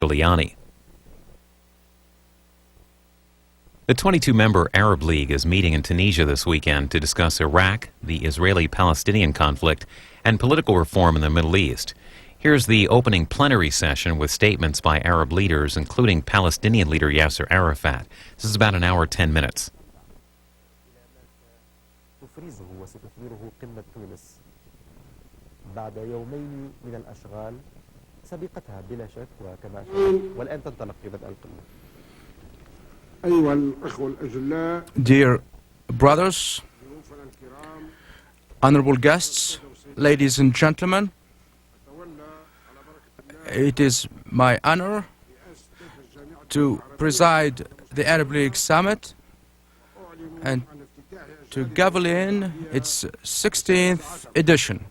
Giuliani. The 22-member Arab League is meeting in Tunisia this weekend to discuss Iraq, the Israeli-Palestinian conflict, and political reform in the Middle East. Here's the opening plenary session with statements by Arab leaders, including Palestinian Leader Yasser Arafat. This is about an hour, 10 minutes. بعد يومين من الأشغال سبقتها بلا شك وكما والآن تنطلق في بدء القمة. أيها الأخوة الأجلاء. Dear brothers, honorable guests, ladies and gentlemen, it is my honor to preside the Arab League Summit and to gavel in its 16th edition.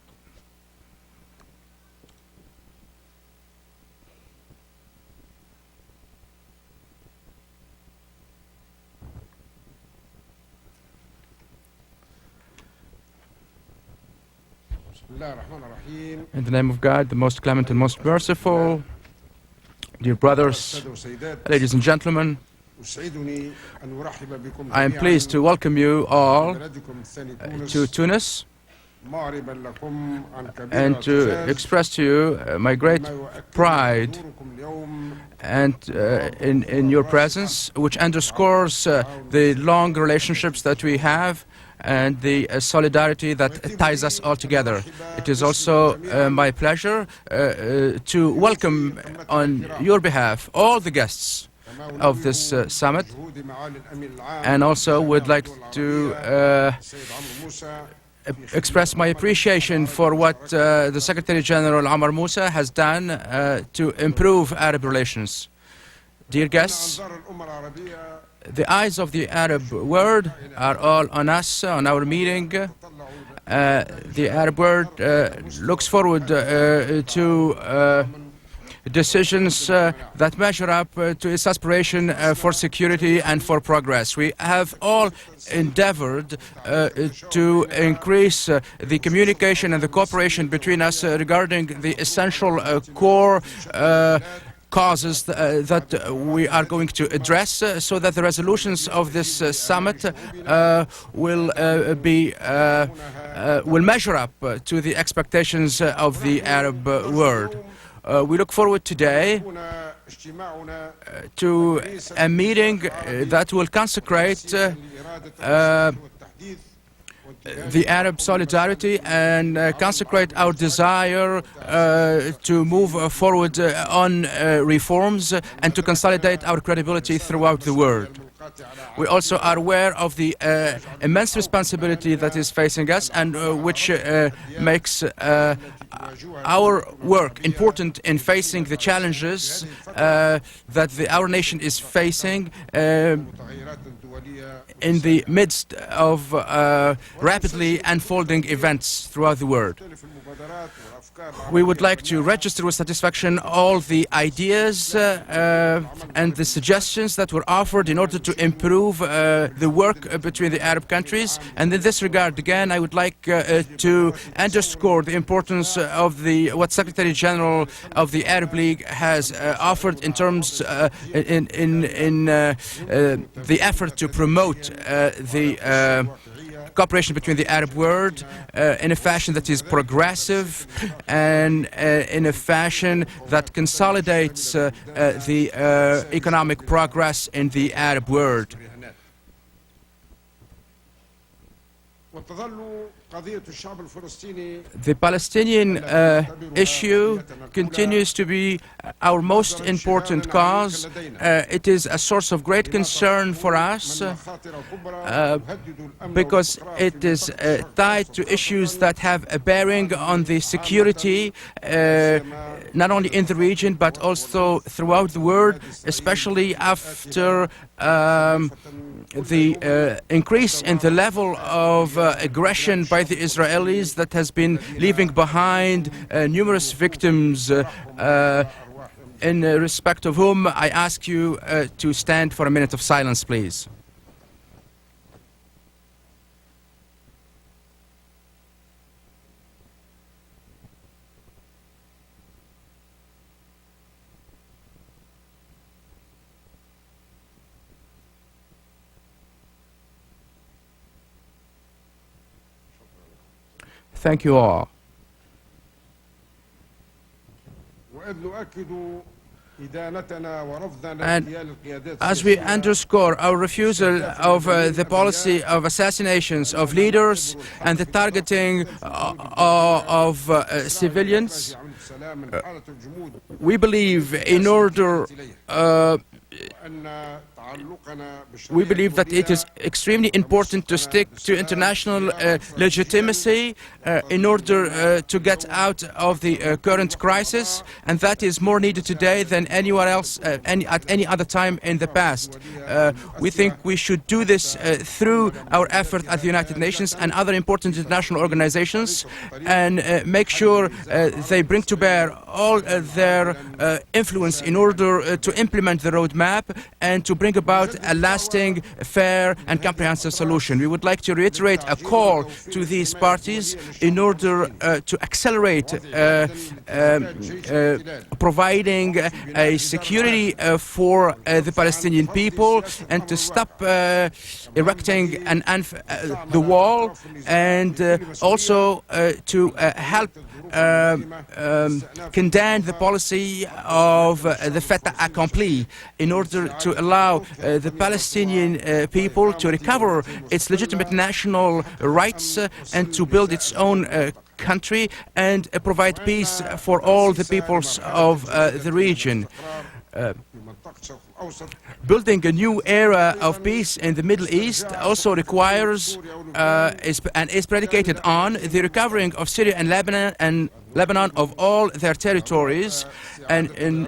In the name of God, the most clement and most merciful, dear brothers, ladies and gentlemen, I am pleased to welcome you all to Tunis and to express to you my great pride and in your presence, which underscores the long relationships that we have and the solidarity that ties us all together. It is also my pleasure to welcome on your behalf all the guests of this summit, and also would like to express my appreciation for what the Secretary General Omar Moussa has done to improve Arab relations. Dear guests, the eyes of the Arab world are all on us, on our meeting. The Arab world looks forward to decisions that measure up to its aspiration for security and for progress. We have all endeavored to increase the communication and the cooperation between us regarding the essential core causes that we are going to address, so that the resolutions of this summit will measure up to the expectations of the Arab world. We look forward today to a meeting that will consecrate the Arab solidarity and consecrate our desire to move forward on reforms and to consolidate our credibility throughout the world. We also are aware of the immense responsibility that is facing us, and which makes our work important in facing the challenges that our nation is facing in the midst of rapidly unfolding events throughout the world. We would like to register with satisfaction all the ideas and the suggestions that were offered in order to improve the work between the Arab countries. And in this regard, again, I would like to underscore the importance of what Secretary General of the Arab League has offered in terms in the effort to promote the cooperation between the Arab world in a fashion that is progressive and in a fashion that consolidates the economic progress in the Arab world. The Palestinian issue continues to be our most important cause. It is a source of great concern for us because it is tied to issues that have a bearing on the security not only in the region but also throughout the world, especially after the increase in the level of aggression by the Israelis that has been leaving behind numerous victims, in respect of whom I ask you to stand for a minute of silence, please. Thank you all. And as we underscore our refusal of the policy of assassinations of leaders and the targeting of civilians, we believe that it is extremely important to stick to international legitimacy in order to get out of the current crisis, and that is more needed today than anywhere else at any other time in the past. We think we should do this through our effort at the United Nations and other important international organizations, and make sure they bring to bear all their influence in order to implement the roadmap and to bring about a lasting, fair and comprehensive solution. We would like to reiterate a call to these parties in order to accelerate providing a security for the Palestinian people and to stop erecting the wall, and also to help condemn the policy of the fait accompli in order to allow the Palestinian people to recover its legitimate national rights and to build its own country and provide peace for all the peoples of the region. Building a new era of peace in the Middle East also requires and is predicated on the recovering of Syria and Lebanon of all their territories. And in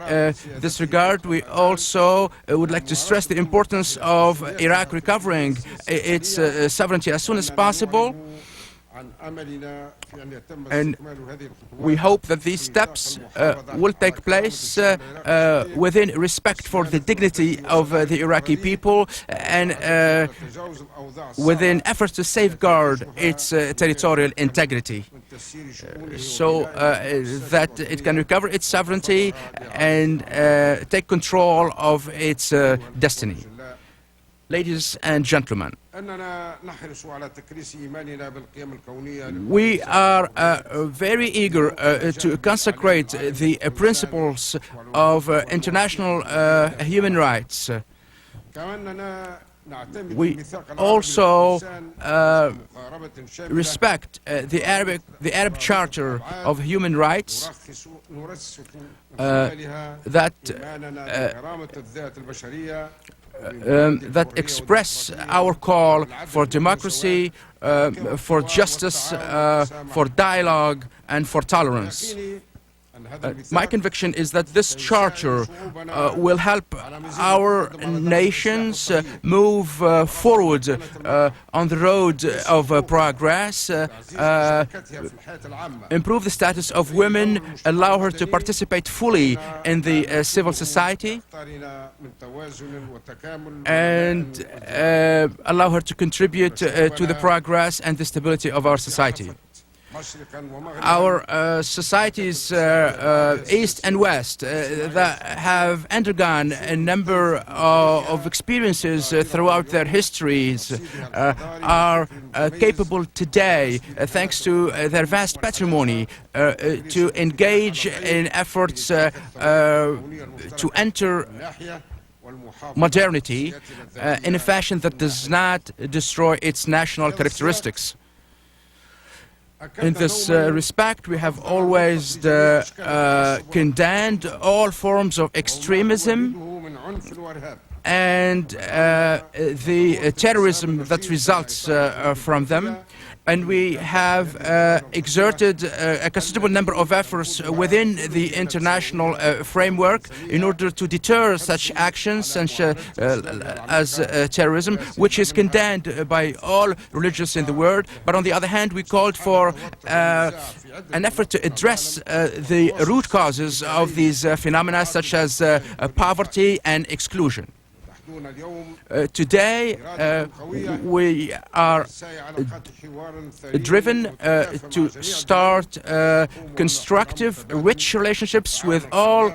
this regard, we also would like to stress the importance of Iraq recovering its sovereignty as soon as possible. And we hope that these steps will take place within respect for the dignity of the Iraqi people and within efforts to safeguard its territorial integrity, so that it can recover its sovereignty and take control of its destiny. Ladies and gentlemen, we are very eager to consecrate the principles of international human rights. We also respect the Arab Charter of Human Rights that express our call for democracy, for justice, for dialogue, and for tolerance. My conviction is that this charter will help our nations move forward on the road of progress, improve the status of women, allow her to participate fully in the civil society, and allow her to contribute to the progress and the stability of our society. Our societies, East and West, that have undergone a number of experiences throughout their histories, are capable today, thanks to their vast patrimony, to engage in efforts to enter modernity in a fashion that does not destroy its national characteristics. In this respect, we have always condemned all forms of extremism and the terrorism that results from them. And we have exerted a considerable number of efforts within the international framework in order to deter such actions such as terrorism, which is condemned by all religions in the world. But on the other hand, we called for an effort to address the root causes of these phenomena, such as poverty and exclusion. Today, we are driven to start constructive, rich relationships with all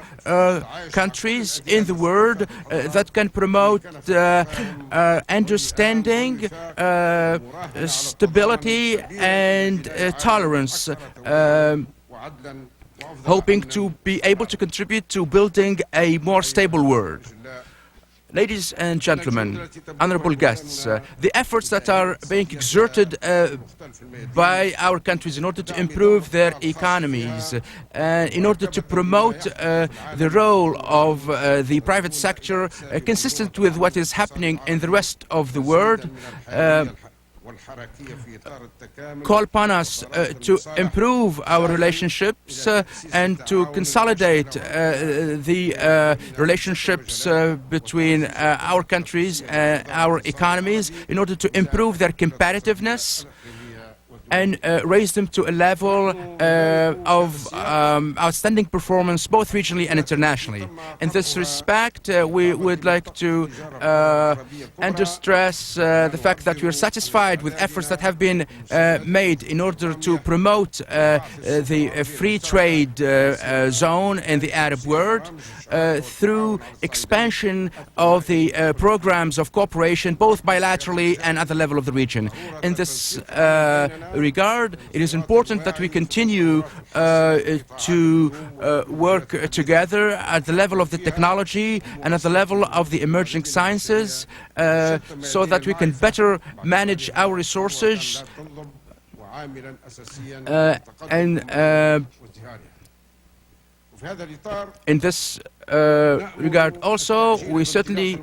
countries in the world that can promote understanding, stability, and tolerance, hoping to be able to contribute to building a more stable world. Ladies and gentlemen, honorable guests, the efforts that are being exerted by our countries in order to improve their economies, in order to promote the role of the private sector, consistent with what is happening in the rest of the world, call upon us to improve our relationships and to consolidate the relationships between our countries, our economies, in order to improve their competitiveness and raise them to a level of outstanding performance, both regionally and internationally. In this respect, we would like to stress the fact that we are satisfied with efforts that have been made in order to promote the free trade zone in the Arab world through expansion of the programs of cooperation, both bilaterally and at the level of the region. In this regard, it is important that we continue to work together at the level of the technology and at the level of the emerging sciences so that we can better manage our resources in this regard also, we certainly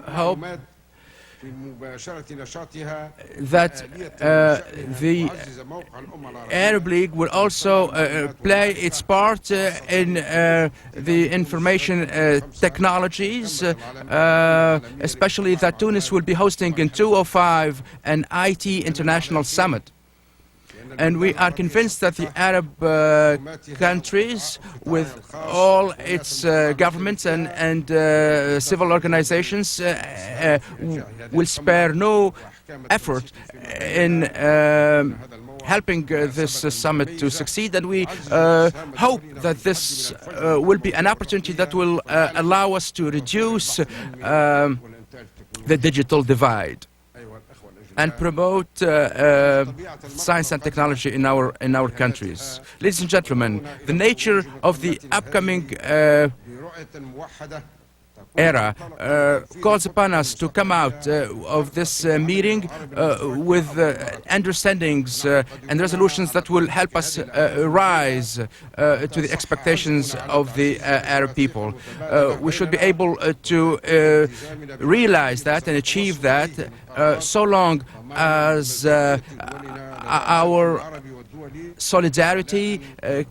hope that the Arab League will also play its part in the information technologies, especially that Tunis will be hosting in 2005 an IT International Summit. And we are convinced that the Arab countries, with all its governments and civil organizations, will spare no effort in helping this summit to succeed. And we hope that this will be an opportunity that will allow us to reduce the digital divide and promote science and technology in our countries. Ladies and gentlemen, the nature of the upcoming era calls upon us to come out of this meeting with understandings and resolutions that will help us rise to the expectations of the Arab people. We should be able to realize that and achieve that so long as our solidarity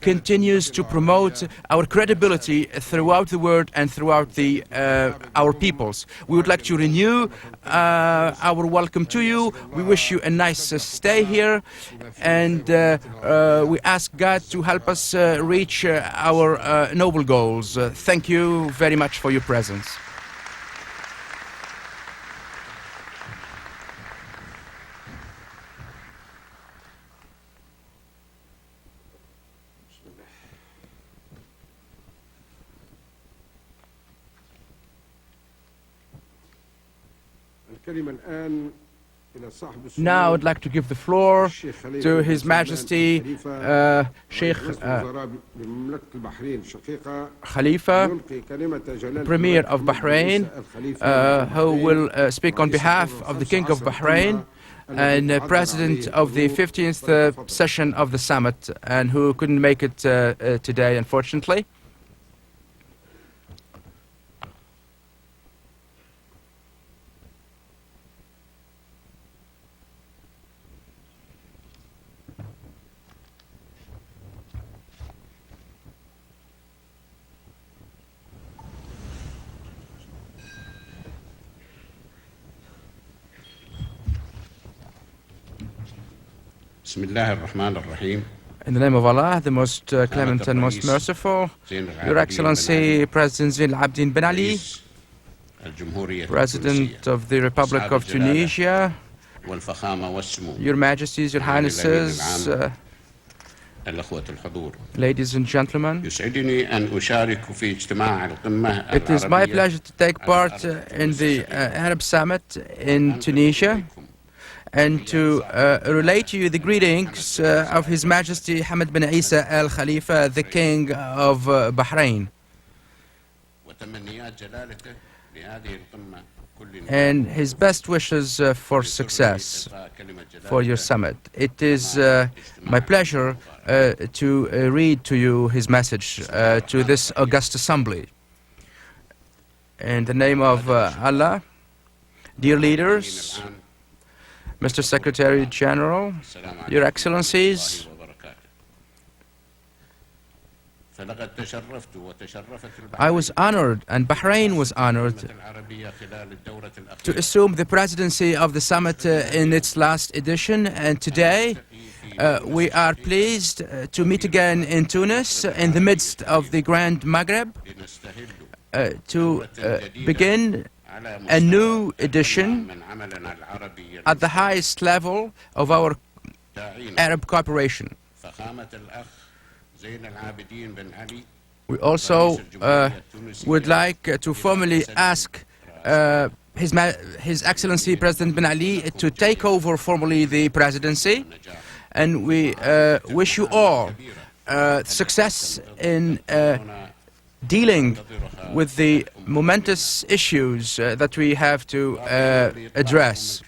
continues to promote our credibility throughout the world and throughout our peoples. We would like to renew our welcome to you. We wish you a nice stay here, and we ask God to help us reach our noble goals. Thank you very much for your presence. Now I would like to give the floor to His Majesty Sheikh Khalifa, Premier of Bahrain, who will speak on behalf of the King of Bahrain and President of the 15th session of the summit, and who couldn't make it today, unfortunately. بسم الله الرحمن الرحيم. In the name of Allah, the most clement and most merciful, Your Excellency President Zine Al Abidine Ben Ali, President of the Republic of Tunisia, Your Majesties, Your Highnesses, ladies and gentlemen, it is my pleasure to take part in the Arab Summit in Tunisia and to relate to you the greetings of His Majesty Hamad bin Isa Al Khalifa, the King of Bahrain, and his best wishes for success for your summit. It is my pleasure to read to you his message to this august assembly. In the name of Allah, dear leaders, Mr. Secretary General, Your Excellencies, I was honored, and Bahrain was honored, to assume the presidency of the summit in its last edition, and today we are pleased to meet again in Tunis in the midst of the Grand Maghreb to begin a new edition at the highest level of our Arab cooperation. We also would like to formally ask His Excellency President Ben Ali to take over formally the presidency, and we wish you all success in dealing with the momentous issues that we have to address.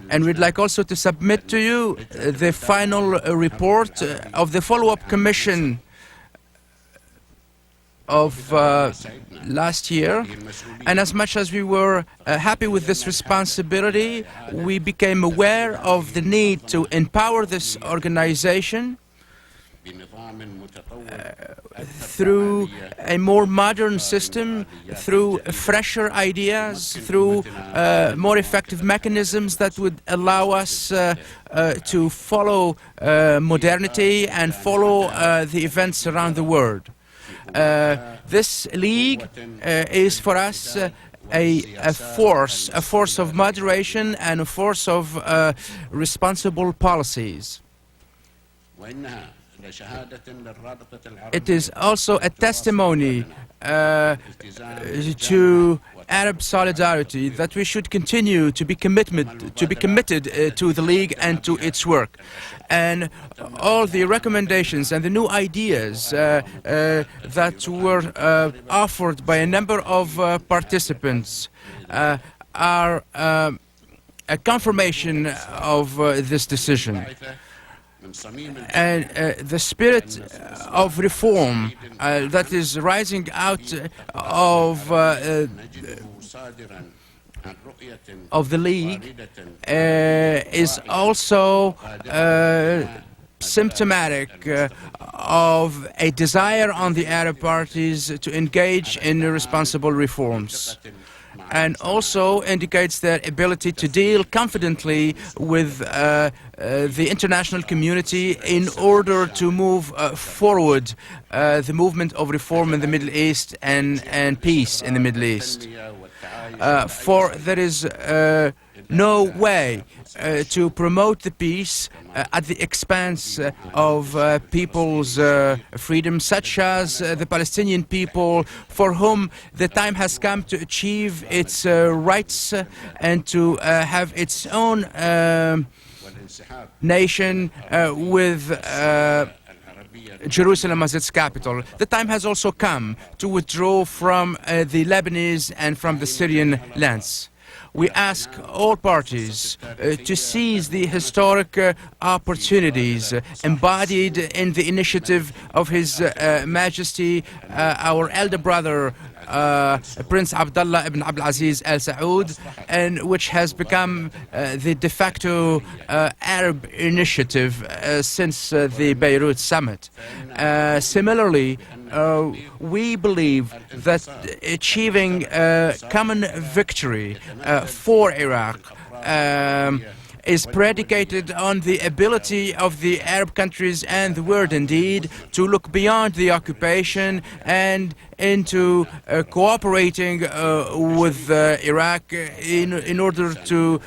And we'd like also to submit to you the final report of the follow-up commission of last year. And as much as we were happy with this responsibility, we became aware of the need to empower this organization through a more modern system, through fresher ideas, through more effective mechanisms that would allow us to follow modernity and follow the events around the world. This league is for us a force of moderation and a force of responsible policies. It is also a testimony to Arab solidarity that we should continue to be committed to the League and to its work. And all the recommendations and the new ideas that were offered by a number of participants are a confirmation of this decision. And the spirit of reform that is rising out of the League is also symptomatic of a desire on the Arab parties to engage in responsible reforms, and also indicates their ability to deal confidently with the international community in order to move forward the movement of reform in the Middle East and peace in the Middle East. For there is no way to promote the peace at the expense of people's freedom, such as the Palestinian people, for whom the time has come to achieve its rights and to have its own nation with Jerusalem as its capital. The time has also come to withdraw from the Lebanese and from the Syrian lands. We ask all parties to seize the historic opportunities embodied in the initiative of His Majesty, our elder brother, Prince Abdullah ibn Abdulaziz Al Saud, and which has become the de facto Arab initiative since the Beirut summit. Similarly, we believe that achieving a common victory for Iraq is predicated on the ability of the Arab countries and the world indeed to look beyond the occupation and into cooperating with Iraq in order to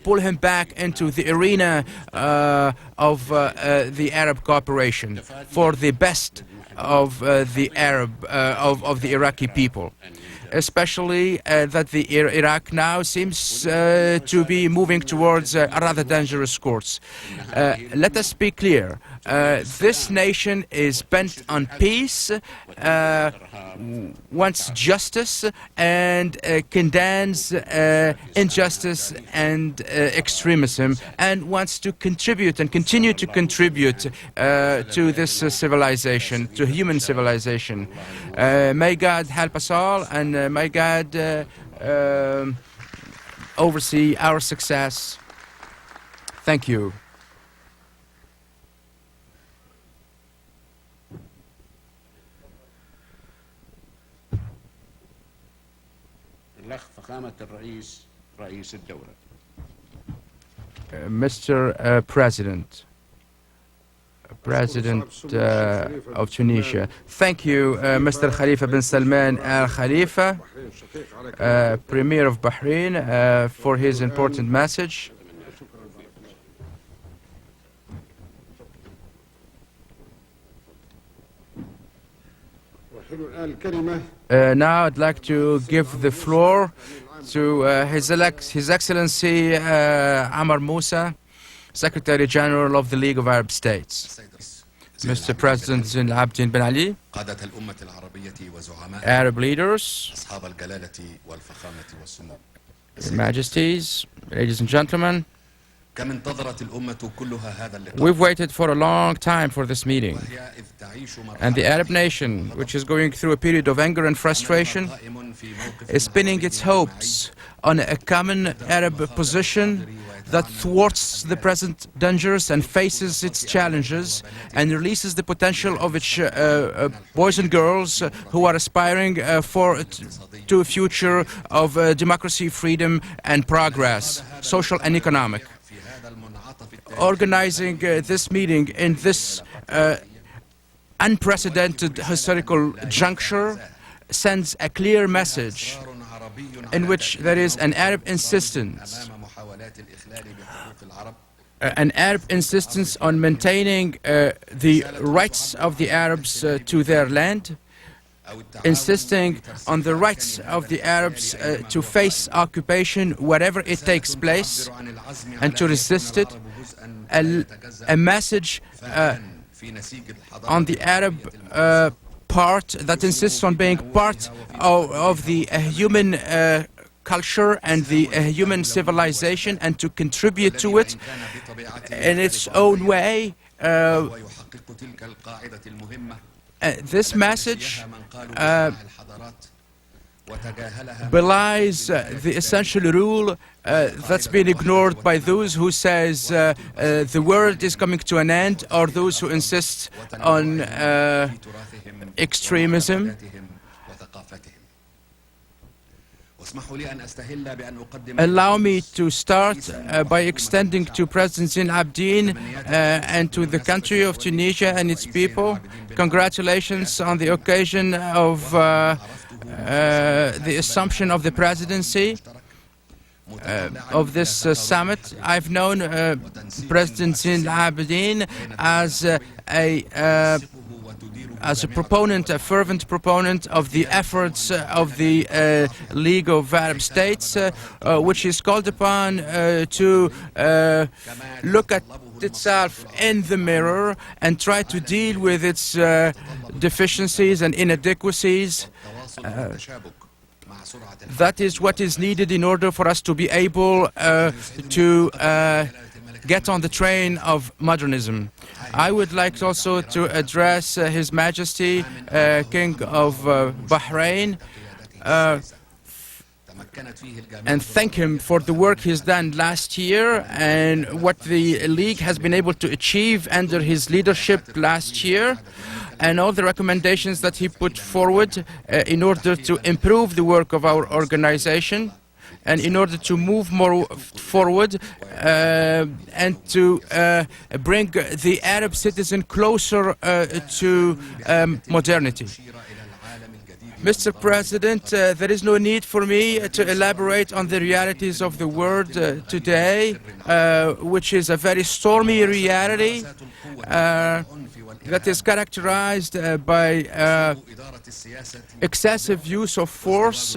pull him back into the arena of the Arab cooperation for the best of the Iraqi people. Especially that the Iraq now seems to be moving towards a rather dangerous course. Let us be clear. This nation is bent on peace, wants justice, and condemns injustice and extremism, and wants to contribute and continue to contribute to this civilization, to human civilization. May God help us all, and may God oversee our success. Thank you. الأخ فخامة الرئيس رئيس الدولة. Mr. President of Tunisia. Thank you, Mr. Khalifa bin Salman Al Khalifa, Premier of Bahrain, for his important message. Now I'd like to give the floor to His Excellency Amar Moussa, Secretary General of the League of Arab States. Mr. President Zine Abdin Ben Ali, Arab leaders, Your Majesties, ladies and gentlemen, we've waited for a long time for this meeting, and the Arab nation, which is going through a period of anger and frustration, is pinning its hopes on a common Arab position that thwarts the present dangers and faces its challenges and releases the potential of its boys and girls who are aspiring to a future of democracy, freedom and progress, social and economic. Organizing this meeting in this unprecedented historical juncture sends a clear message in which there is an Arab insistence on maintaining the rights of the Arabs to their land, insisting on the rights of the Arabs to face occupation wherever it takes place and to resist it, a message on the Arab part that insists on being part of the human culture and the human civilization and to contribute to it in its own way. This message belies the essential rule that's been ignored by those who says the world is coming to an end, or those who insist on extremism. Allow me to start by extending to President Zine Abdin and to the country of Tunisia and its people congratulations on the occasion of the assumption of the presidency of this summit. I've known President Zine Abdin as a proponent, a fervent proponent of the efforts of the League of Arab States, which is called upon to look at itself in the mirror and try to deal with its deficiencies and inadequacies. That is what is needed in order for us to be able to get on the train of modernism. I would like also to address His Majesty King of Bahrain and thank him for the work he's done last year and what the League has been able to achieve under his leadership last year, and all the recommendations that he put forward in order to improve the work of our organization. And in order to move more forward and to bring the Arab citizen closer to modernity. Mr. President, there is no need for me to elaborate on the realities of the world today, which is a very stormy reality that is characterized by excessive use of force,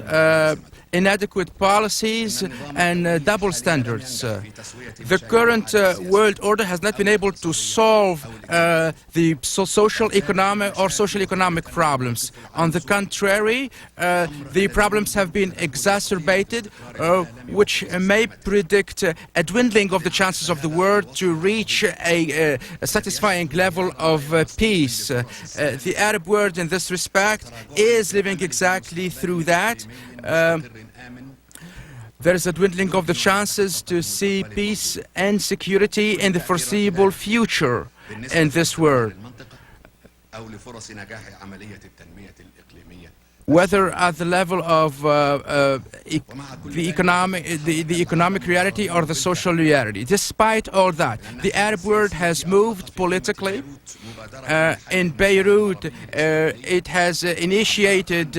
inadequate policies, and double standards. The current world order has not been able to solve the social-economic problems. On the contrary, the problems have been exacerbated, which may predict a dwindling of the chances of the world to reach a satisfying level of peace. The Arab world, in this respect, is living exactly through that. There is a dwindling of the chances to see peace and security in the foreseeable future in this world. Whether at the level of the economic reality or the social reality. Despite all that, the Arab world has moved politically. In Beirut, it has initiated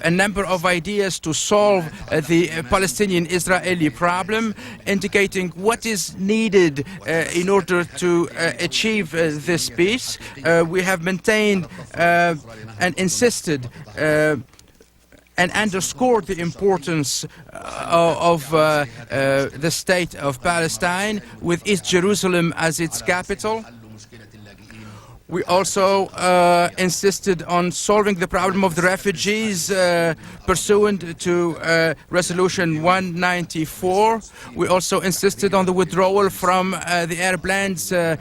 a number of ideas to solve the Palestinian-Israeli problem, indicating what is needed in order to achieve this peace. We have maintained and insisted and underscored the importance of the state of Palestine, with East Jerusalem as its capital. We also insisted on solving the problem of the refugees pursuant to Resolution 194. We also insisted on the withdrawal from the Arab lands that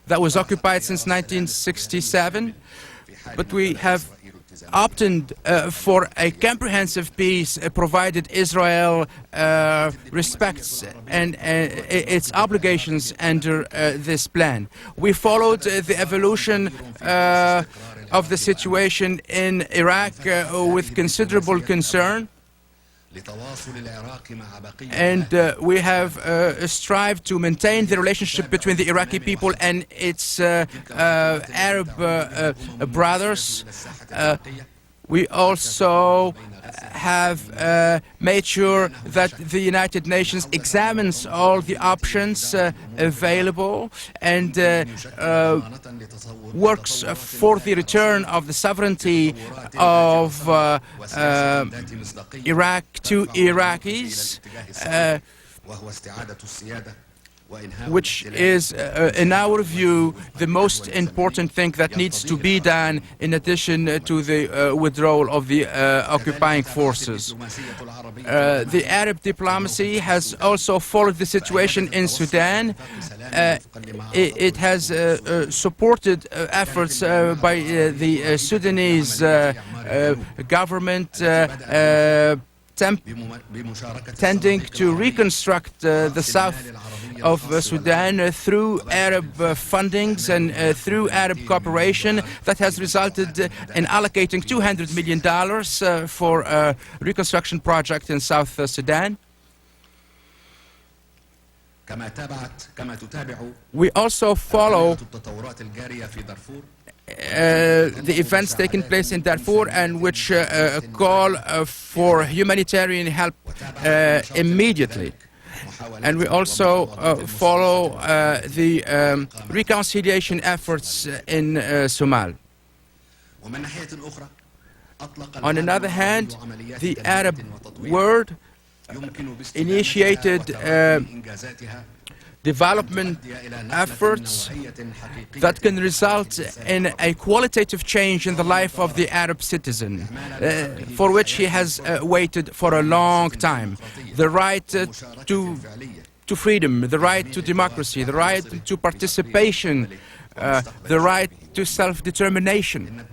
was occupied since 1967. But we have opted for a comprehensive peace, provided Israel respects and its obligations under this plan. We followed the evolution of the situation in Iraq with considerable concern. And we have strived to maintain the relationship between the Iraqi people and its Arab brothers. We also have made sure that the United Nations examines all the options available and works for the return of the sovereignty of Iraq to Iraqis, which is, in our view, the most important thing that needs to be done in addition to the withdrawal of the occupying forces. The Arab diplomacy has also followed the situation in Sudan. It has supported efforts by the Sudanese government tending to reconstruct the south of Sudan through Arab fundings and through Arab cooperation that has resulted in allocating $200 million for a reconstruction project in South Sudan. We also follow the events taking place in Darfur and which call for humanitarian help immediately. And we also follow the reconciliation efforts in Somalia. On another hand, the Arab world initiated development efforts that can result in a qualitative change in the life of the Arab citizen, for which he has waited for a long time. The right to freedom, the right to democracy, the right to participation, the right to self-determination.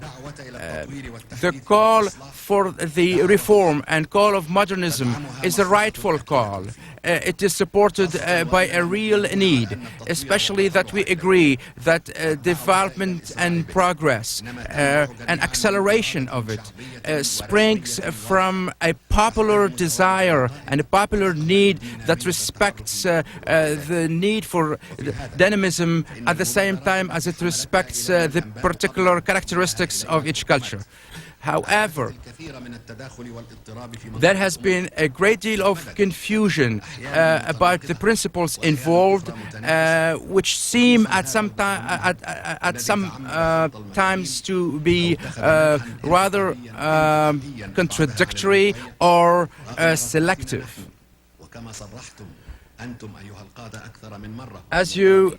The call for the reform and call of modernism is a rightful call, it is supported by a real need, especially that we agree that development and progress and acceleration of it springs from a popular desire and a popular need that respects the need for dynamism at the same time as it respects the particular characteristics of each culture. However, there has been a great deal of confusion about the principles involved, which seem at some times to be rather contradictory or selective. As you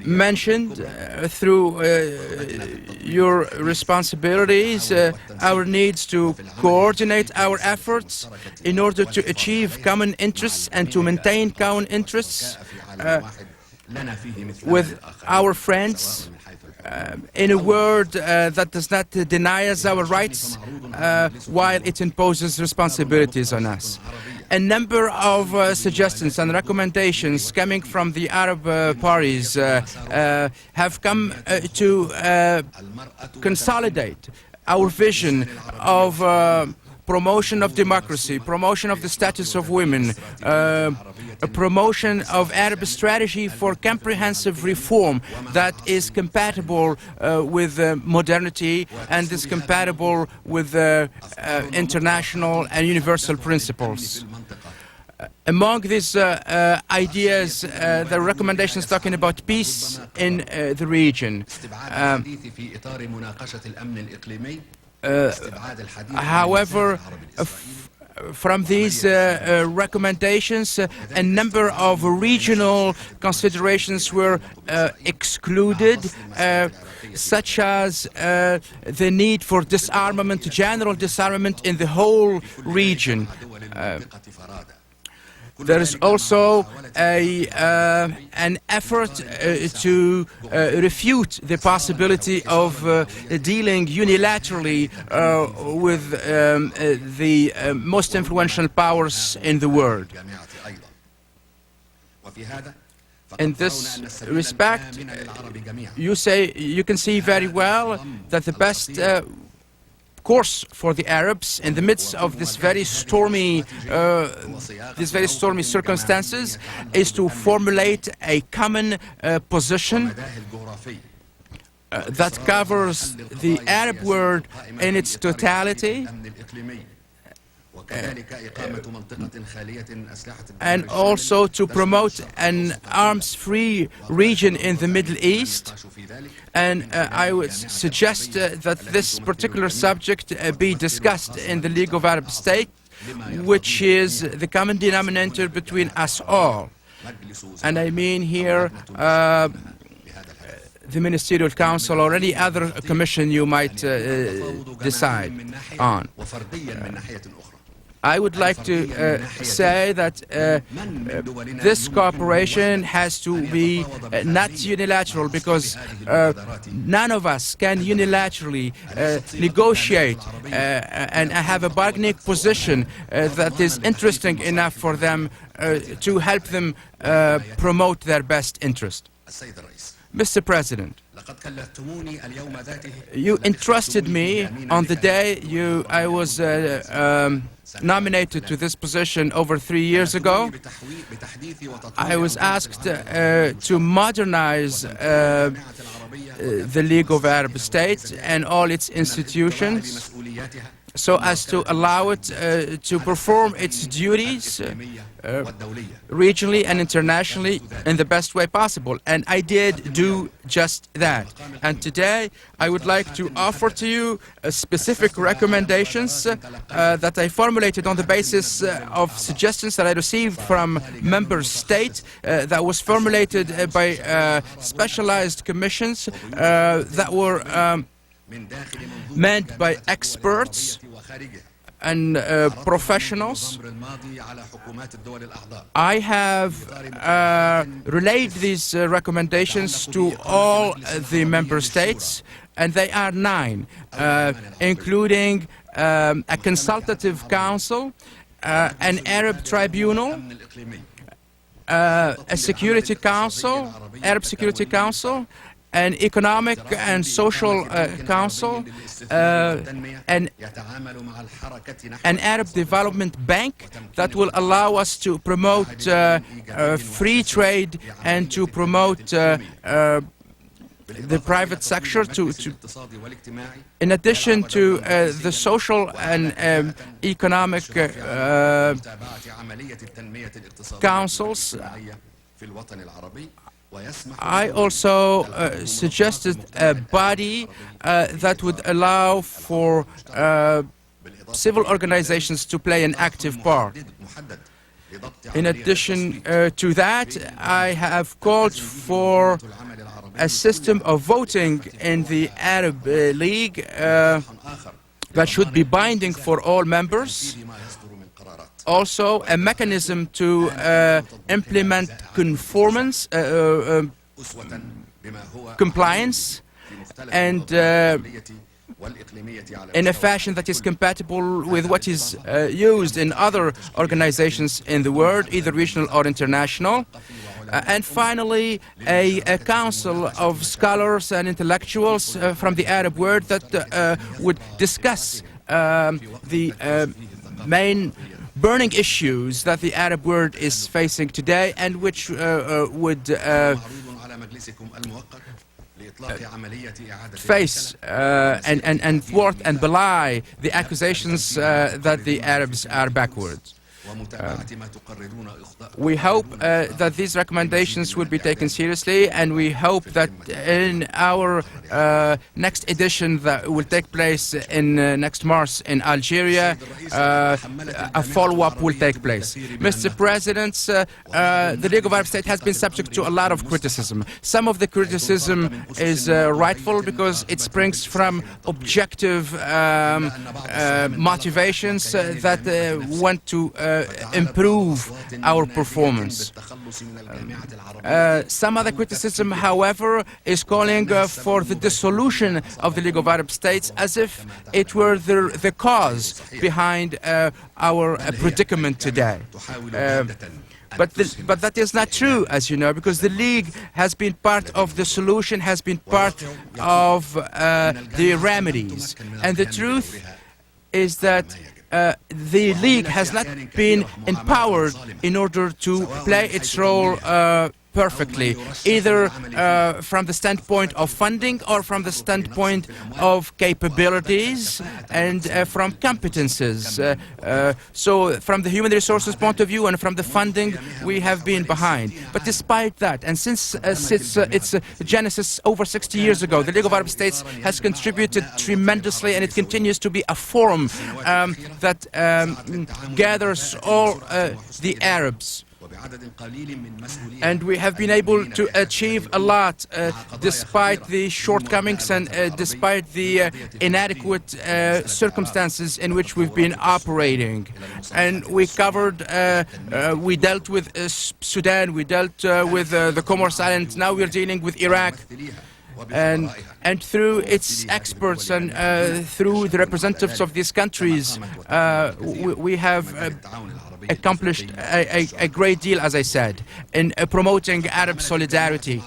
mentioned through your responsibilities, our needs to coordinate our efforts in order to achieve common interests and to maintain common interests with our friends, in a word that does not deny us our rights while it imposes responsibilities on us. A number of suggestions and recommendations coming from the Arab parties have come to consolidate our vision of promotion of democracy, promotion of the status of women, a promotion of Arab strategy for comprehensive reform that is compatible with modernity and is compatible with international and universal principles. Among these ideas, there are recommendations talking about peace in the region. However, from these recommendations, a number of regional considerations were excluded, such as the need for disarmament, general disarmament in the whole region. There is also an effort to refute the possibility of dealing unilaterally with the most influential powers in the world. In this respect, you can see very well that the best course for the Arabs in the midst of this very stormy circumstances is to formulate a common position that covers the Arab world in its totality, and also to promote an arms-free region in the Middle East. And I would suggest that this particular subject be discussed in the League of Arab States, which is the common denominator between us all. And I mean here the Ministerial Council or any other commission you might decide on. I would like to say that this cooperation has to be not unilateral, because none of us can unilaterally negotiate and have a bargaining position that is interesting enough for them to help them promote their best interest. Mr. President, you entrusted me on the day I was nominated to this position over 3 years ago. I was asked to modernize the League of Arab States and all its institutions so as to allow it to perform its duties regionally and internationally in the best way possible. And I did do just that. And today I would like to offer to you specific recommendations that I formulated on the basis of suggestions that I received from member states that was formulated by specialized commissions that were meant by experts and professionals. I have relayed these recommendations to all the member states, and they are 9, including a consultative council, an Arab tribunal, a Security Council, Arab Security Council, an Economic and Social Council, an Arab Development Bank that will allow us to promote free trade and to promote the private sector, in addition to the social and economic councils. I also suggested a body that would allow for civil organizations to play an active part. In addition to that, I have called for a system of voting in the Arab League that should be binding for all members. Also, a mechanism to implement compliance, and in a fashion that is compatible with what is used in other organizations in the world, either regional or international. And finally, a council of scholars and intellectuals from the Arab world that would discuss the main burning issues that the Arab world is facing today, and which would face and thwart and belie the accusations that the Arabs are backwards. We hope that these recommendations will be taken seriously, and we hope that in our next edition that will take place in next March in Algeria, a follow-up will take place. Mr. President, the League of Arab States has been subject to a lot of criticism. Some of the criticism is rightful because it springs from objective motivations that want to improve our performance. Some other criticism, however, is calling for the dissolution of the League of Arab States as if it were the cause behind our predicament today. But that is not true, as you know, because the League has been part of the solution, has been part of the remedies. And the truth is that the League has not been empowered in order to play its role perfectly, either from the standpoint of funding or from the standpoint of capabilities and from competences. So from the human resources point of view and from the funding, we have been behind. But despite that, and since its genesis over 60 years ago, the League of Arab States has contributed tremendously, and it continues to be a forum that gathers all the Arabs. And we have been able to achieve a lot despite the shortcomings and despite the inadequate circumstances in which we've been operating. And we covered, we dealt with Sudan, we dealt with the Comoros Islands, now we're dealing with Iraq. And through its experts and through the representatives of these countries, we have accomplished a great deal, as I said, in promoting Arab solidarity.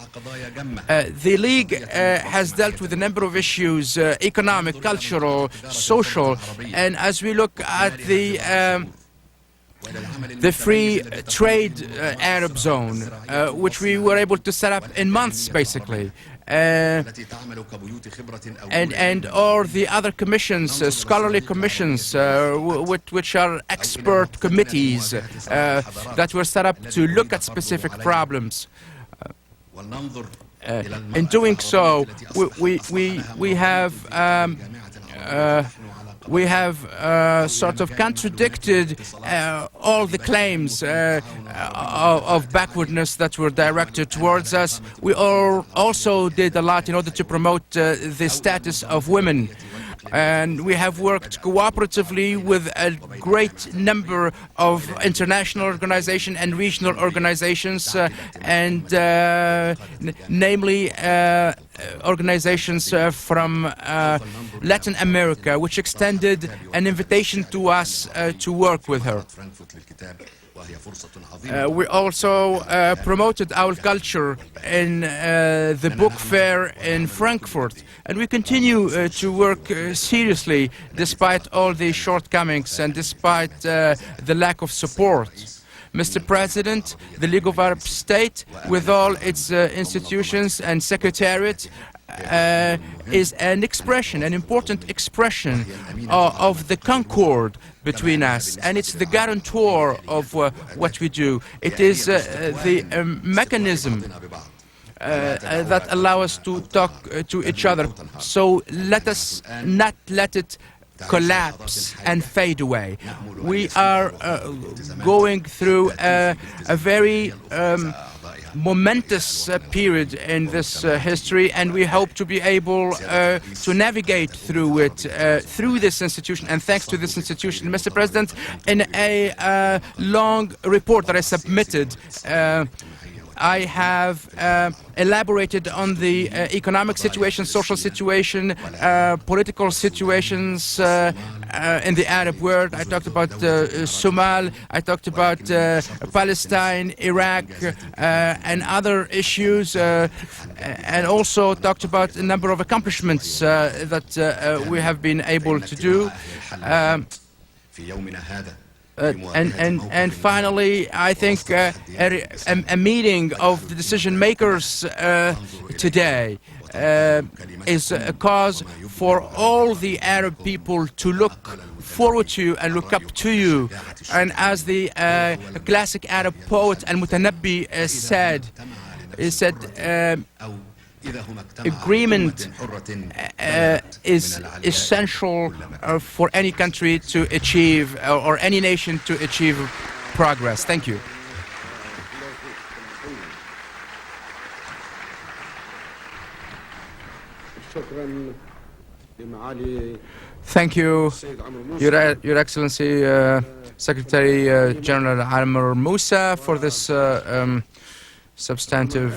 The League has dealt with a number of issues, economic, cultural, social, and as we look at the free trade Arab zone, which we were able to set up in months, basically. And all the other commissions, scholarly commissions, which are expert committees that were set up to look at specific problems. In doing so, we have sort of contradicted all the claims of backwardness that were directed towards us. We also did a lot in order to promote the status of women. And we have worked cooperatively with a great number of international organizations and regional organizations, namely organizations from Latin America, which extended an invitation to us to work with her. We also promoted our culture in the book fair in Frankfurt, and we continue to work seriously despite all the shortcomings and despite the lack of support. Mr. President, the League of Arab States, with all its institutions and secretariat, is an expression, an important expression of the concord between us, and it's the guarantor of what we do. It is the mechanism that allow us to talk to each other. So let us not let it collapse and fade away. We are going through a very momentous period in this history, and we hope to be able to navigate through it, through this institution, and thanks to this institution. Mr. President, in a long report that I submitted, I have elaborated on the economic situation, social situation, political situations in the Arab world. I talked about Somalia, I talked about Palestine, Iraq, and other issues, and also talked about a number of accomplishments that we have been able to do. And finally, I think a meeting of the decision makers today is a cause for all the Arab people to look forward to and look up to you. And as the classic Arab poet Al-Mutanabbi said, he said, agreement is essential for any country to achieve, or any nation to achieve progress. Thank you. Thank you, Your Excellency, Secretary General Amr Moussa, for this substantive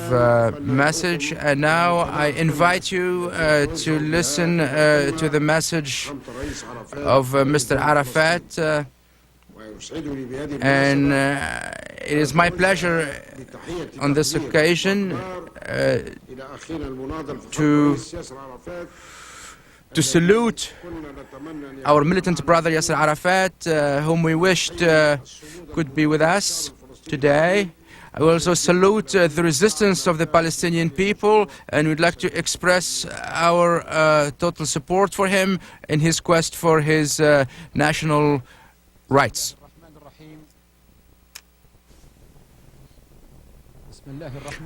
message. And now I invite you to listen to the message of Mr. Arafat. And it is my pleasure on this occasion to salute our militant brother Yasser Arafat, whom we wished could be with us today. I will also salute the resistance of the Palestinian people, and we'd like to express our total support for him in his quest for his national rights.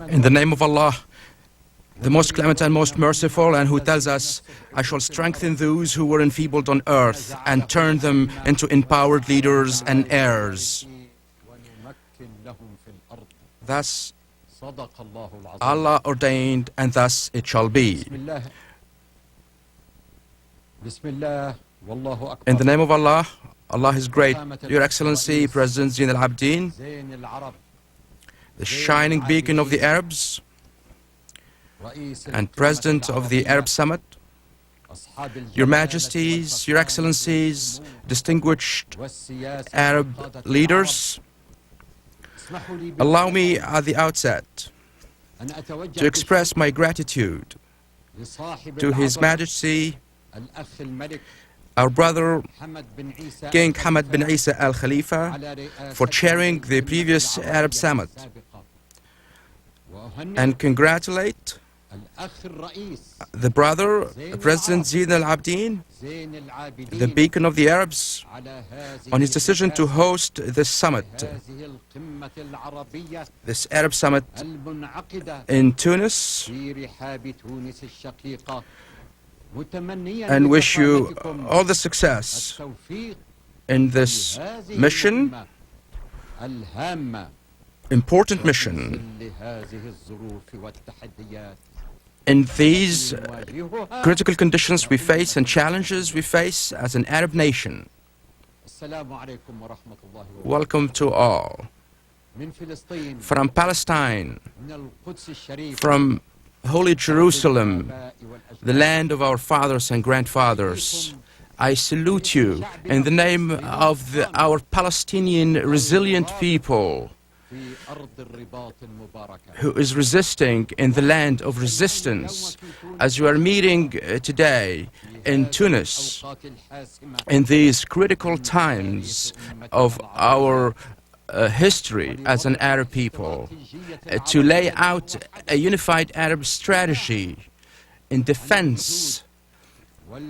In the name of Allah, the most clement and most merciful, and who tells us, I shall strengthen those who were enfeebled on earth and turn them into empowered leaders and heirs. Thus Allah ordained, and thus it shall be. In the name of Allah, Allah is great. Your Excellency, President Zain al-Abidin, the shining beacon of the Arabs and President of the Arab Summit, Your Majesties, Your Excellencies, distinguished Arab leaders, allow me at the outset to express my gratitude to His Majesty, our brother King Hamad bin Isa Al Khalifa, for chairing the previous Arab Summit, and congratulate the brother, President Zain al-Abidin, the beacon of the Arabs, on his decision to host this summit, this Arab summit in Tunis, and wish you all the success in this mission, important mission, in these critical conditions we face and challenges we face as an Arab nation. Welcome to all. From Palestine, from Holy Jerusalem, the land of our fathers and grandfathers, I salute you in the name of our Palestinian resilient people who is resisting in the land of resistance, as you are meeting today in Tunis in these critical times of our history as an Arab people, to lay out a unified Arab strategy in defense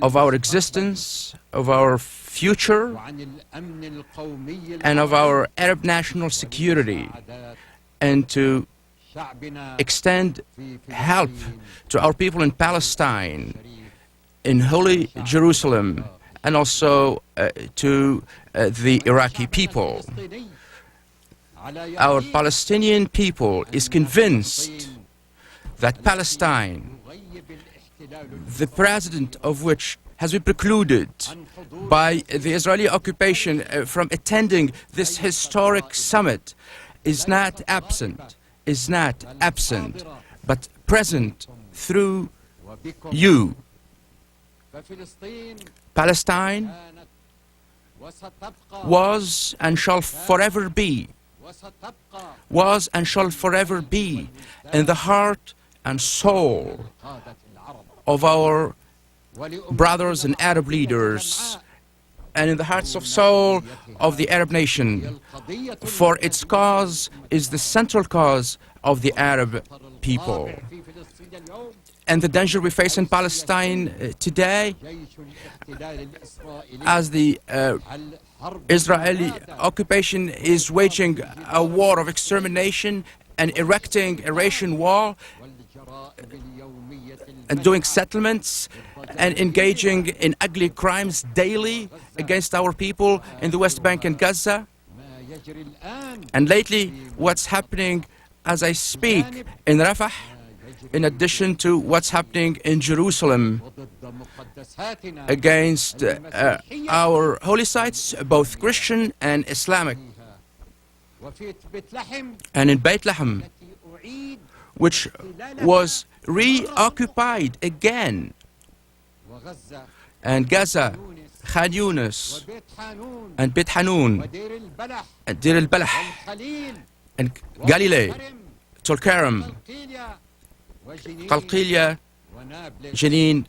of our existence, of our future, and of our Arab national security, and to extend help to our people in Palestine, in Holy Jerusalem, and also to the Iraqi people. Our Palestinian people is convinced that Palestine, the president of which has been precluded by the Israeli occupation from attending this historic summit, is not absent, but present through you. Palestine was and shall forever be in the heart and soul of our brothers and Arab leaders, and in the hearts of soul of the Arab nation, for its cause is the central cause of the Arab people. And the danger we face in Palestine today, as the Israeli occupation is waging a war of extermination and erecting a Eurasian wall and doing settlements and engaging in ugly crimes daily against our people in the West Bank and Gaza. And lately, what's happening as I speak in Rafah, in addition to what's happening in Jerusalem against our holy sites, both Christian and Islamic. And in Bethlehem, which was reoccupied again, and Gaza, Khan Yunis, and Beit Hanun, and Dir al-Balah, and Galilee, Tulkarem, Qalqilia, Jenin,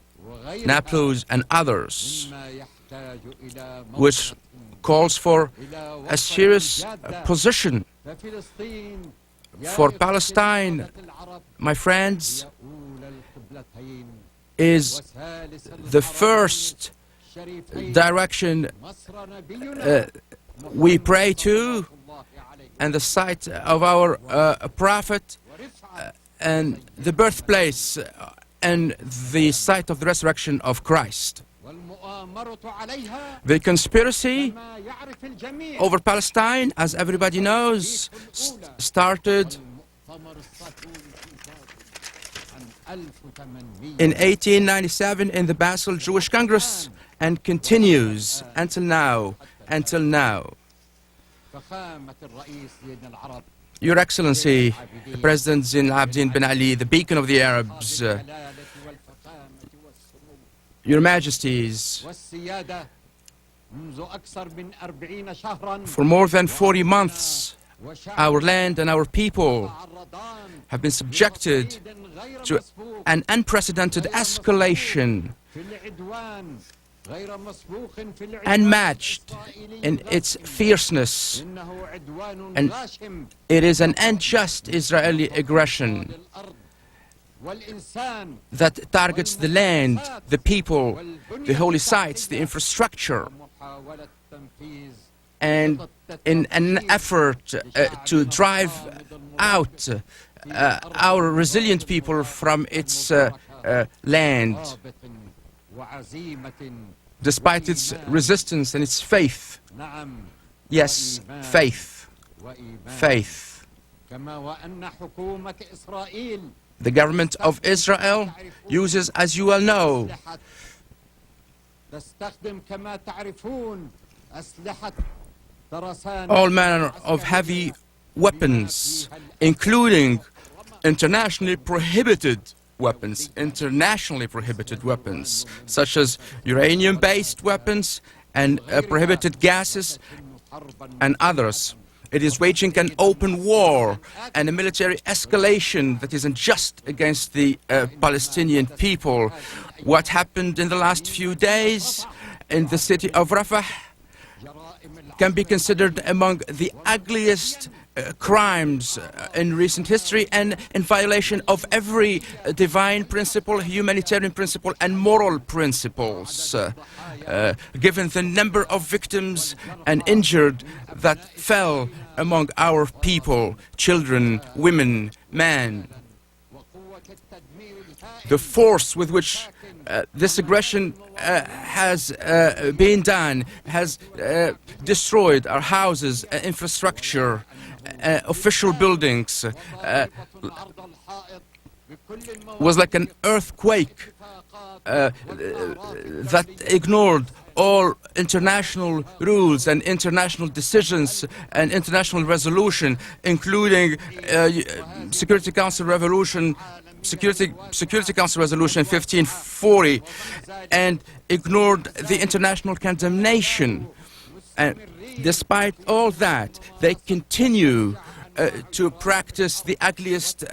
Nablus, and others, which calls for a serious position for Palestine. My friends, is the first direction we pray to, and the site of our prophet, and the birthplace and the site of the resurrection of Christ. The conspiracy over Palestine, as everybody knows, started in 1897 in the Basel Jewish Congress and continues until now. Your Excellency, President Zine al-Abidine Ben Ali, the beacon of the Arabs, Your Majesties, for more than 40 months, our land and our people have been subjected to an unprecedented escalation, unmatched in its fierceness, and it is an unjust Israeli aggression that targets the land, the people, the holy sites, the infrastructure, and in an effort to drive out our resilient people from its land, despite its resistance and its faith. Yes, faith. The government of Israel uses, as you well know, all manner of heavy weapons, including internationally prohibited weapons, internationally prohibited weapons, such as uranium-based weapons and prohibited gases and others. It is waging an open war and a military escalation that is unjust against the Palestinian people. What happened in the last few days in the city of Rafah can be considered among the ugliest crimes in recent history, and in violation of every divine principle, humanitarian principle and moral principles, given the number of victims and injured that fell among our people, children, women, men. The force with which this aggression has been done has destroyed our houses, infrastructure, official buildings, was like an earthquake that ignored all international rules and international decisions and international resolution, including Security Council Resolution 1540, and ignored the international condemnation. And despite all that, they continue to practice the ugliest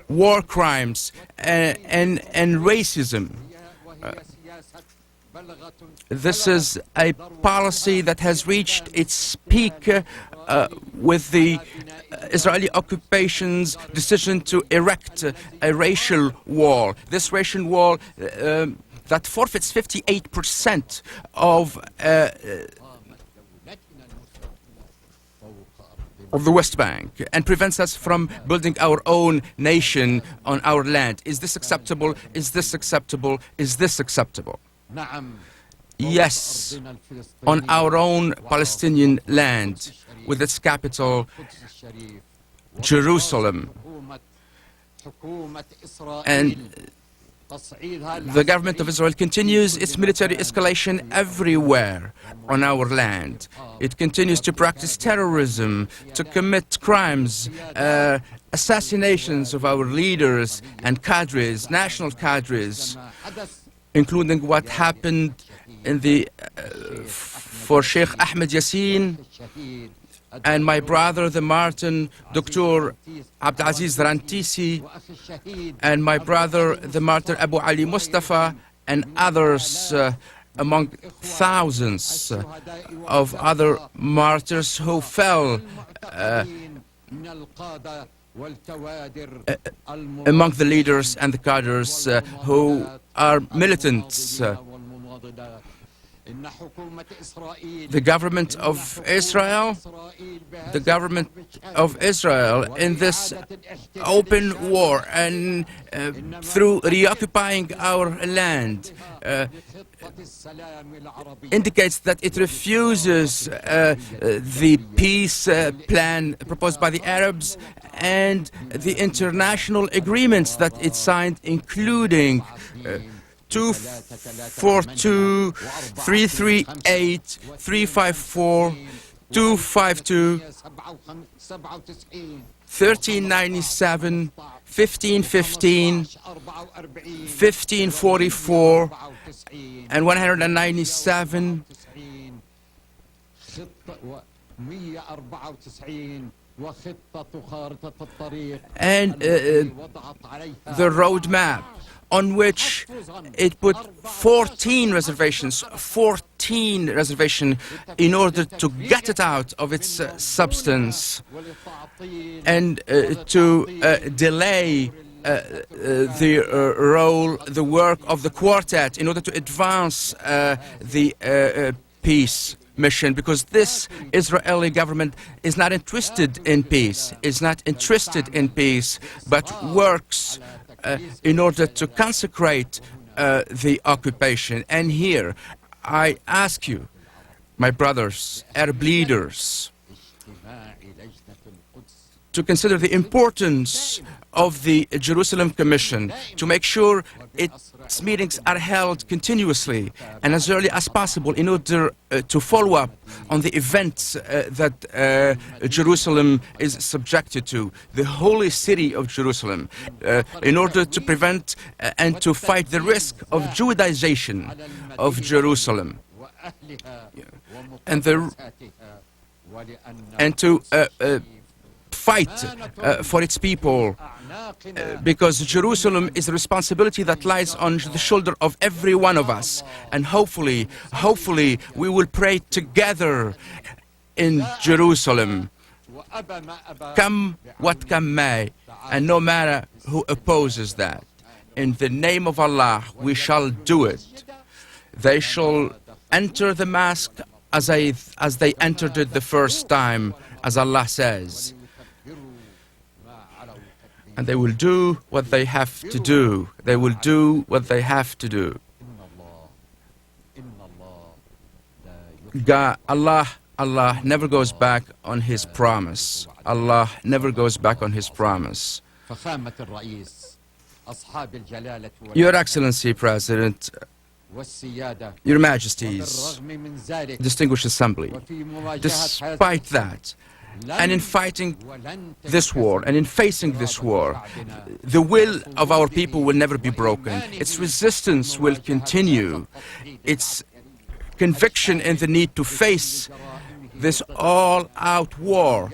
war crimes and racism. This is a policy that has reached its peak with the Israeli occupation's decision to erect a racial wall. This racial wall that forfeits 58% of the West Bank and prevents us from building our own nation on our land. Is this acceptable? Is this acceptable? Is this acceptable? Yes, on our own Palestinian land, with its capital, Jerusalem. And the government of Israel continues its military escalation everywhere on our land. It continues to practice terrorism, to commit crimes, assassinations of our leaders and cadres, national cadres, including what happened in the for Sheikh Ahmed Yassin and my brother, the martyr, Dr. Abdelaziz Rantisi, and my brother, the martyr Abu Ali Mustafa, and others, among thousands of other martyrs who fell among the leaders and the cadres who are militants. The government of Israel in this open war and through reoccupying our land indicates that it refuses the peace plan proposed by the Arabs and the international agreements that it signed, including 242, 338, 354, 252, 1397, 1515, 1544, and 197. And the roadmap on which it put 14 reservations in order to get it out of its substance and to delay the work of the quartet in order to advance the peace mission, because this Israeli government is not interested in peace, but works in order to consecrate the occupation. And here I ask you, my brothers, Arab leaders, to consider the importance of the Jerusalem Commission to make sure its meetings are held continuously and as early as possible in order to follow up on the events that Jerusalem is subjected to, the holy city of Jerusalem, in order to prevent and to fight the risk of Judaization of Jerusalem, and to fight for its people, because Jerusalem is a responsibility that lies on the shoulder of every one of us. And hopefully we will pray together in Jerusalem, come what come may, and no matter who opposes that. In the name of Allah, we shall do it. They shall enter the mosque as they entered it the first time, as Allah says. And they will do what they have to do. They will do what they have to do. Allah never goes back on His promise. Allah never goes back on His promise. Your Excellency, President, Your Majesties, distinguished Assembly, despite that, and in fighting this war, and in facing this war, the will of our people will never be broken. Its resistance will continue. Its conviction in the need to face this all-out war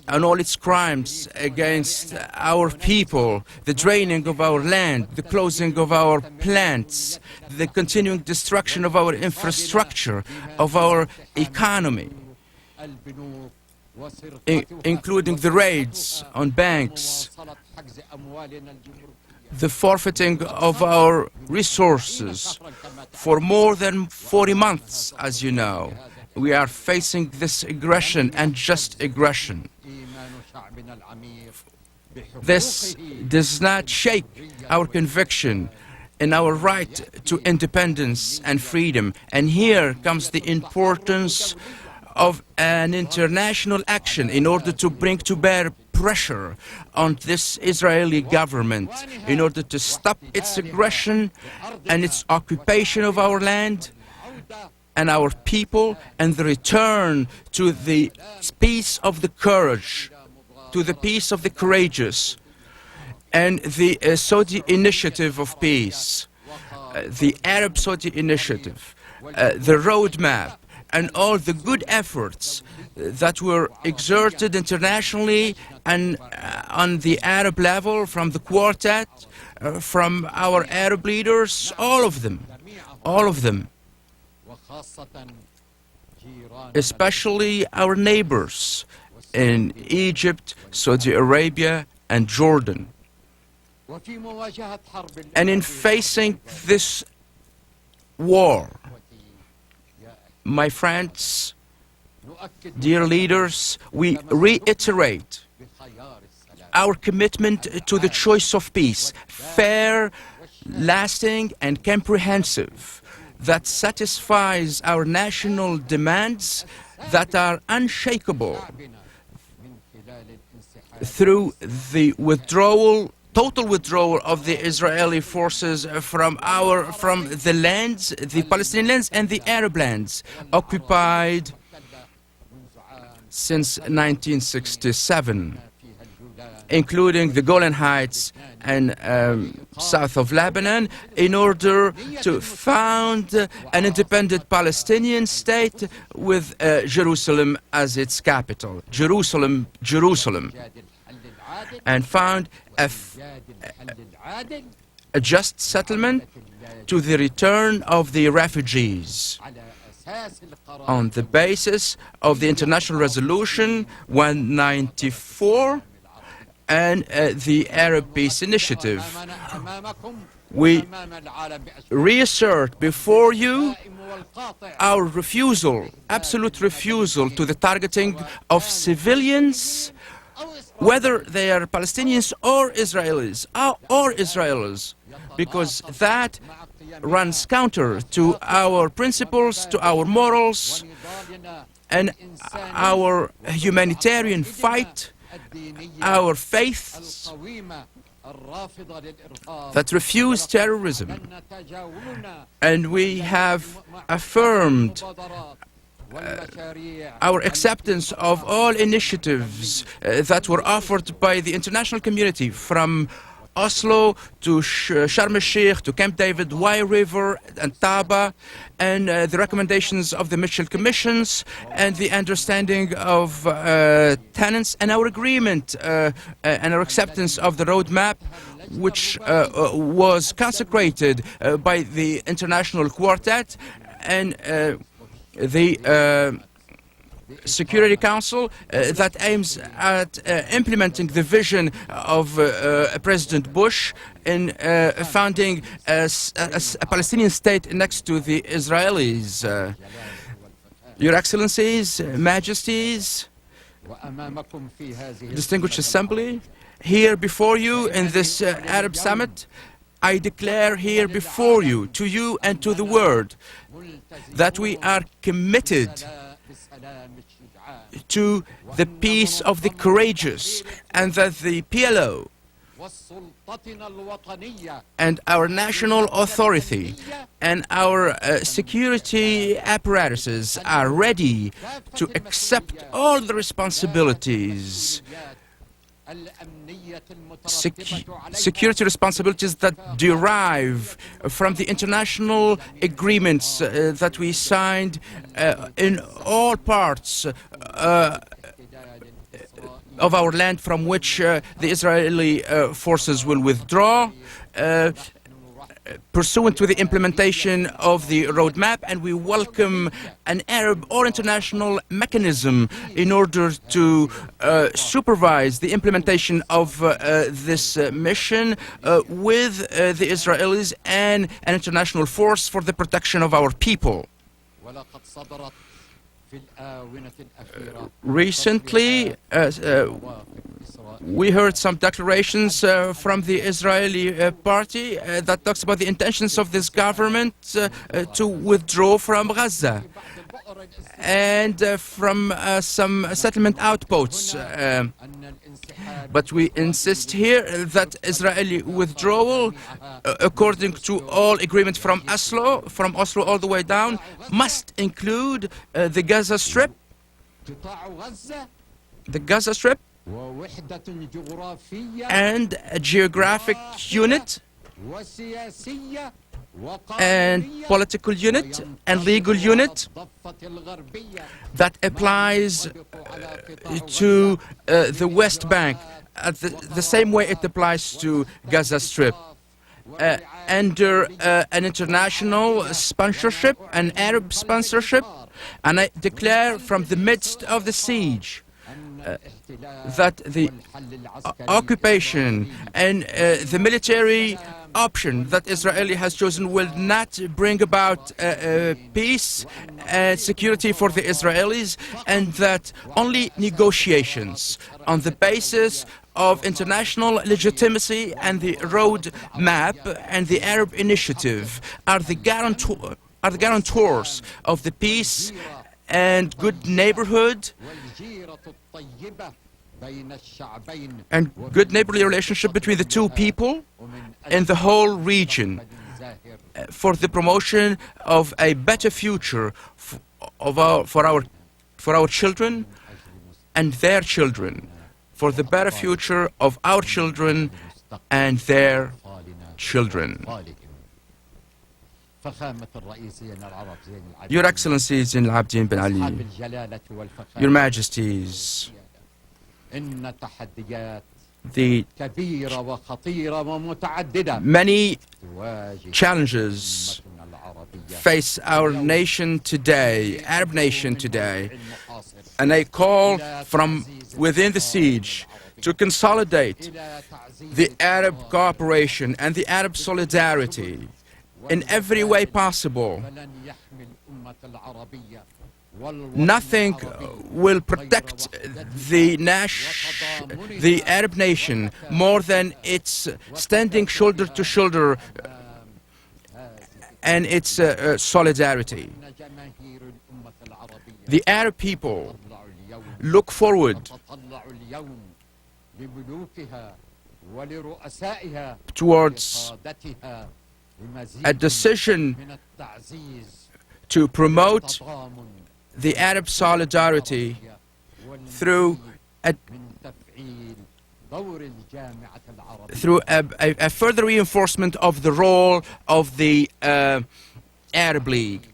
and all its crimes against our people, the draining of our land, the closing of our plants, the continuing destruction of our infrastructure, of our economy, including the raids on banks, the forfeiting of our resources for more than 40 months, as you know. We are facing this aggression and just aggression. This does not shake our conviction in our right to independence and freedom. And here comes the importance of an international action in order to bring to bear pressure on this Israeli government in order to stop its aggression and its occupation of our land and our people, and the return to the peace of the courage, to the peace of the courageous, and the Saudi initiative of peace, the Arab Saudi initiative, the roadmap, and all the good efforts that were exerted internationally and on the Arab level, from the Quartet, from our Arab leaders, all of them, especially our neighbors in Egypt, Saudi Arabia, and Jordan. And in facing this war, my friends, dear leaders, we reiterate our commitment to the choice of peace, fair, lasting, and comprehensive, that satisfies our national demands that are unshakable through the total withdrawal of the Israeli forces from the lands, the Palestinian lands and the Arab lands occupied since 1967, including the Golan Heights and south of Lebanon, in order to found an independent Palestinian state with Jerusalem as its capital. Jerusalem, and found a just settlement to the return of the refugees on the basis of the International Resolution 194 and the Arab Peace Initiative. We reassert before you our refusal, absolute refusal, to the targeting of civilians, whether they are Palestinians or Israelis, because that runs counter to our principles, to our morals, and our humanitarian fight our faiths that refuse terrorism, and we have affirmed our acceptance of all initiatives that were offered by the international community, from Oslo to Sharm el-Sheikh to Camp David, Wye River and Taba, and the recommendations of the Mitchell Commissions and the understanding of tenants, and our agreement and our acceptance of the roadmap, which was consecrated by the International Quartet and the Security Council that aims at implementing the vision of President Bush in founding a Palestinian state next to the Israelis. Your Excellencies, Majesties, distinguished Assembly, here before you in this Arab Summit, I declare here before you, to you and to the world, that we are committed to the peace of the courageous, and that the PLO and our national authority and our security apparatuses are ready to accept all the responsibilities, security responsibilities that derive from the international agreements that we signed in all parts of our land from which the Israeli forces will withdraw, pursuant to the implementation of the roadmap, and we welcome an Arab or international mechanism in order to supervise the implementation of this mission with the Israelis and an international force for the protection of our people. Recently, we heard some declarations from the Israeli party that talks about the intentions of this government to withdraw from Gaza and from some settlement outposts. But we insist here that Israeli withdrawal, according to all agreements from Oslo all the way down, must include the Gaza Strip, and a geographic unit, and political unit and legal unit that applies to the West Bank the same way it applies to Gaza Strip, under an international sponsorship, an Arab sponsorship. And I declare from the midst of the siege that the occupation and the military option that Israel has chosen will not bring about peace and security for the Israelis, and that only negotiations on the basis of international legitimacy and the road map and the Arab initiative are the guarantors of the peace and good neighborhood and good neighborly relationship between the two people in the whole region, for the promotion of a better future for our children and their children, for the better future of our children and their children. Your Excellencies Zain al-Abidin bin Ali, Your Majesties, the many challenges face our nation today, Arab nation today, and I call from within the siege to consolidate the Arab cooperation and the Arab solidarity in every way possible. Nothing will protect the Arab nation more than its standing shoulder to shoulder and its solidarity. The Arab people look forward towards a decision to promote the Arab solidarity through a further reinforcement of the role of the Arab League.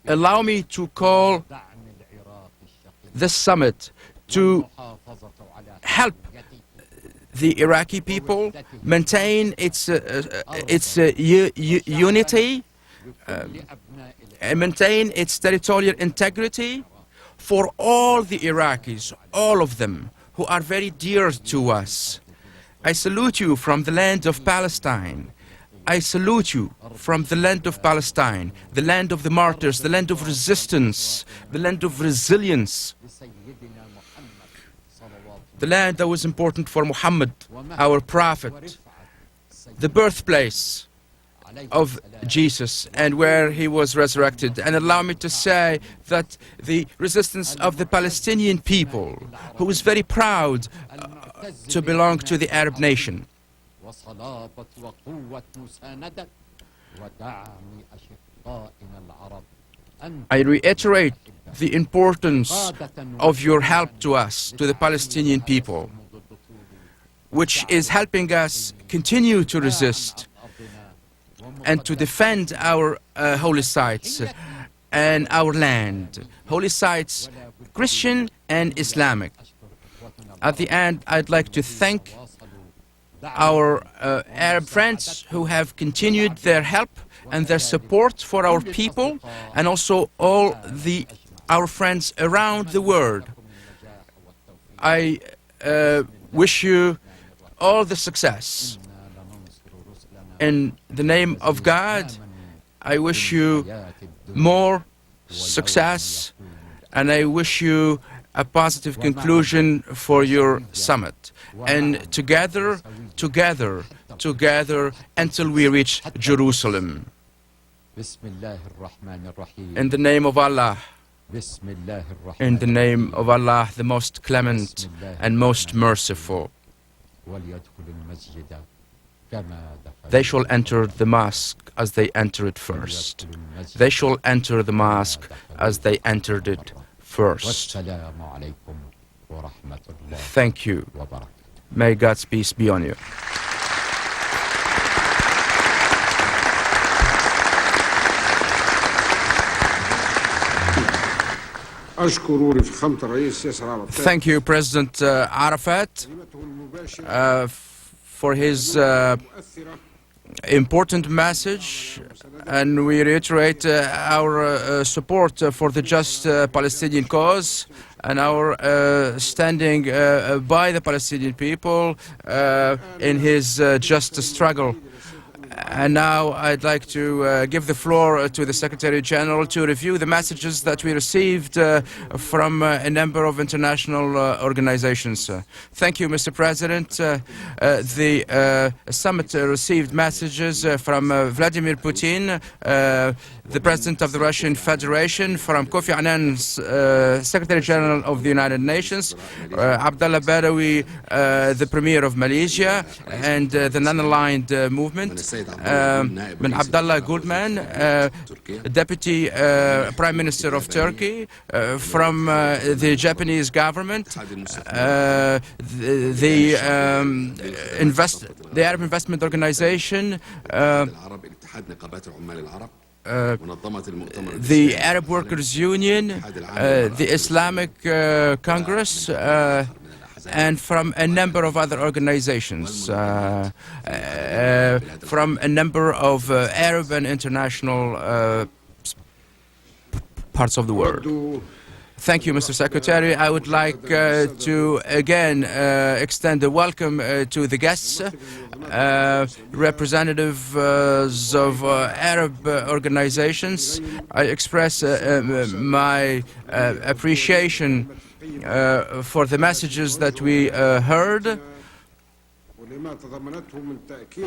Allow me to call this summit to help the Iraqi people maintain its unity, and maintain its territorial integrity for all the Iraqis, all of them, who are very dear to us. I salute you from the land of Palestine. I salute you from the land of Palestine, the land of the martyrs, the land of resistance, the land of resilience, the land that was important for Muhammad, our prophet, the birthplace of Jesus and where he was resurrected. And allow me to say that the resistance of the Palestinian people, who is very proud to belong to the Arab nation, I reiterate the importance of your help to us, to the Palestinian people, which is helping us continue to resist and to defend our holy sites and our land, holy sites, Christian and Islamic. At the end, I'd like to thank our Arab friends who have continued their help and their support for our people, and also all our friends around the world. I wish you all the success. In the name of God, I wish you more success, and I wish you a positive conclusion for your summit. And together, until we reach Jerusalem. In the name of Allah, in the name of Allah, the most clement and most merciful. They shall enter the mosque as they enter it first. They shall enter the mosque as they entered it first. Thank you. May God's peace be on you. Thank you, President Arafat, for his important message, and we reiterate our support for the just Palestinian cause and our standing by the Palestinian people in his just struggle. And now I'd like to give the floor to the Secretary General to review the messages that we received from a number of international organizations. Thank you, Mr. President. The summit received messages from Vladimir Putin, the President of the Russian Federation, from Kofi Annan, Secretary General of the United Nations, Abdallah Badawi, the Premier of Malaysia, and the non-aligned movement. Abdullah Gulman, Deputy Prime Minister of Turkey, from the Japanese government, the Arab Investment Organization, the Arab Workers' Union, the Islamic Congress, and from a number of other organizations, from a number of Arab and international parts of the world. Thank you, Mr. Secretary. I would like to again extend a welcome to the guests, representatives of Arab organizations. I express my appreciation for the messages that we heard.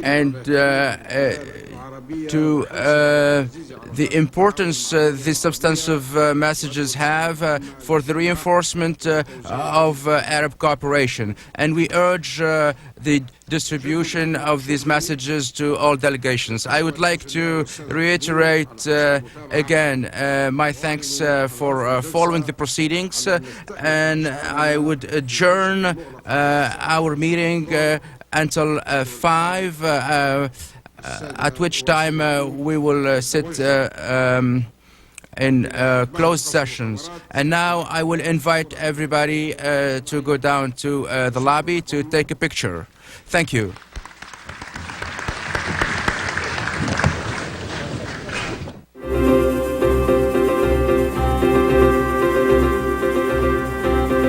and to the importance these substantive messages have for the reinforcement of Arab cooperation. And we urge the distribution of these messages to all delegations. I would like to reiterate again my thanks for following the proceedings, and I would adjourn our meeting until 5, at which time we will sit in closed sessions. And now I will invite everybody to go down to the lobby to take a picture. Thank you.